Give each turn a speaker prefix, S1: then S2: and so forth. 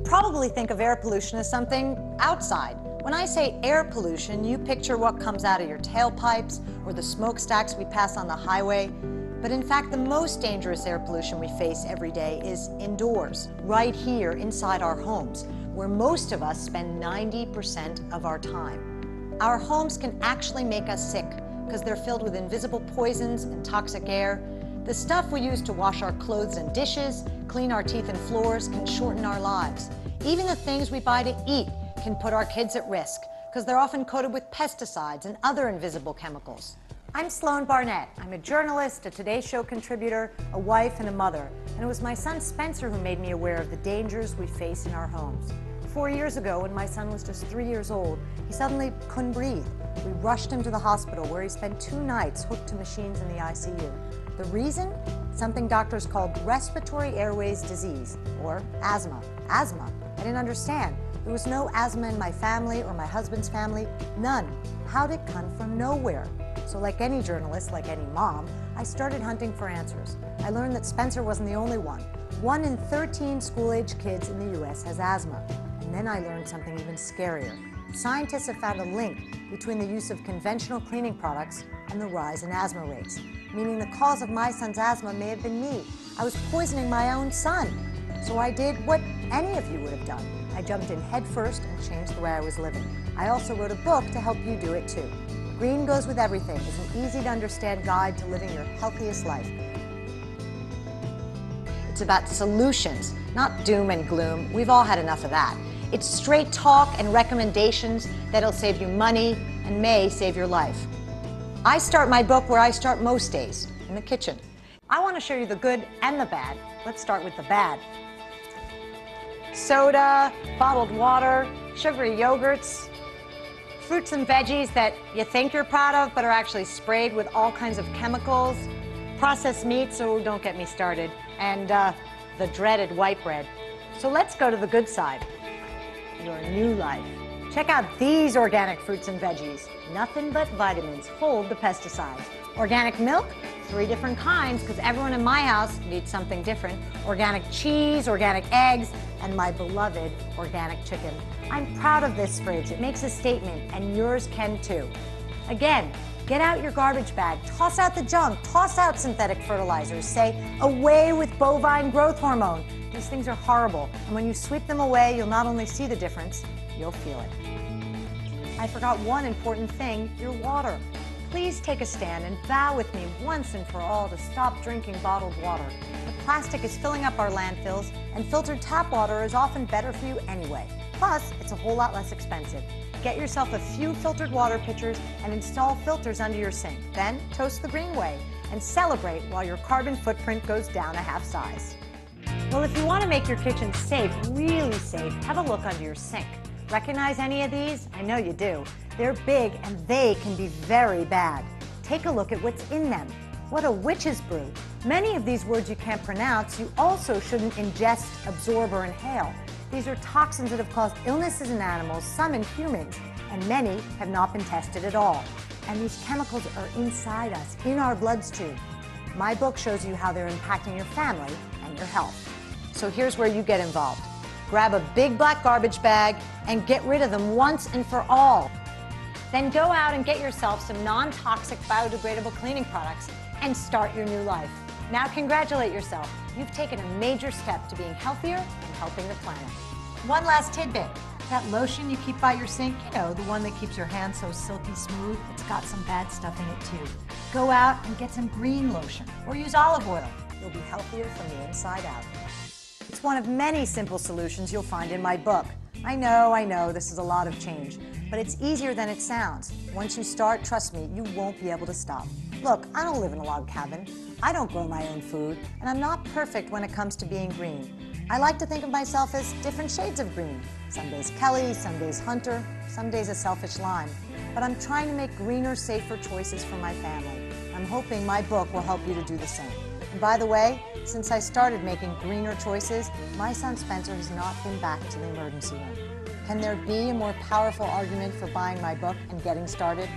S1: Probably think of air pollution as something outside. When I say air pollution, you picture what comes out of your tailpipes or the smokestacks we pass on the highway. But in fact, the most dangerous air pollution we face every day is indoors, right here inside our homes, where most of us spend 90% of our time. Our homes can actually make us sick because they're filled with invisible poisons and toxic air. The stuff we use to wash our clothes and dishes, clean our teeth and floors, can shorten our lives. Even the things we buy to eat can put our kids at risk because they're often coated with pesticides and other invisible chemicals. I'm Sloan Barnett. I'm a journalist, a Today Show contributor, a wife, and a mother. And it was my son Spencer who made me aware of the dangers we face in our homes. 4 years ago, when my son was just 3 years old, he suddenly couldn't breathe. We rushed him to the hospital where he spent 2 nights hooked to machines in the ICU. The reason? Something doctors called respiratory airways disease, or asthma. Asthma. I didn't understand. There was no asthma in my family or my husband's family. None. How'd it come from nowhere? So like any journalist, like any mom, I started hunting for answers. I learned that Spencer wasn't the only one. 1 in 13 school-age kids in the US has asthma. And then I learned something even scarier. Scientists have found a link between the use of conventional cleaning products and the rise in asthma rates, meaning the cause of my son's asthma may have been me. I was poisoning my own son. So I did what any of you would have done. I jumped in head first and changed the way I was living. I also wrote a book to help you do it too. Green Goes With Everything is an easy-to-understand guide to living your healthiest life. It's about solutions, not doom and gloom. We've all had enough of that. It's straight talk and recommendations that'll save you money and may save your life. I start my book where I start most days, in the kitchen. I want to show you the good and the bad. Let's start with the bad. Soda, bottled water, sugary yogurts, fruits and veggies that you think you're proud of but are actually sprayed with all kinds of chemicals, processed meats, oh, don't get me started, and the dreaded white bread. So let's go to the good side, your new life. Check out these organic fruits and veggies. Nothing but vitamins hold the pesticides. Organic milk, 3 different kinds because everyone in my house needs something different. Organic cheese, organic eggs, and my beloved organic chicken. I'm proud of this fridge. It makes a statement, and yours can too. Again, get out your garbage bag, toss out the junk, toss out synthetic fertilizers, say away with bovine growth hormone. These things are horrible, and when you sweep them away, you'll not only see the difference, you'll feel it. I forgot one important thing, your water. Please take a stand and vow with me once and for all to stop drinking bottled water. The plastic is filling up our landfills, and filtered tap water is often better for you anyway. Plus, it's a whole lot less expensive. Get yourself a few filtered water pitchers and install filters under your sink. Then, toast the green way and celebrate while your carbon footprint goes down a half size. Well, if you want to make your kitchen safe, really safe, have a look under your sink. Recognize any of these? I know you do. They're big and they can be very bad. Take a look at what's in them. What a witch's brew. Many of these words you can't pronounce, you also shouldn't ingest, absorb, or inhale. These are toxins that have caused illnesses in animals, some in humans, and many have not been tested at all. And these chemicals are inside us, in our bloodstream. My book shows you how they're impacting your family and your health. So here's where you get involved. Grab a big black garbage bag and get rid of them once and for all. Then go out and get yourself some non-toxic biodegradable cleaning products and start your new life. Now congratulate yourself. You've taken a major step to being healthier and helping the planet. One last tidbit. That lotion you keep by your sink, you know, the one that keeps your hands so silky smooth, it's got some bad stuff in it too. Go out and get some green lotion or use olive oil. You'll be healthier from the inside out. It's one of many simple solutions you'll find in my book. I know, this is a lot of change, but it's easier than it sounds. Once you start, trust me, you won't be able to stop. Look, I don't live in a log cabin. I don't grow my own food, and I'm not perfect when it comes to being green. I like to think of myself as different shades of green. Some days Kelly, some days Hunter, some days a selfish lime. But I'm trying to make greener, safer choices for my family. I'm hoping my book will help you to do the same. And by the way, since I started making greener choices, my son Spencer has not been back to the emergency room. Can there be a more powerful argument for buying my book and getting started?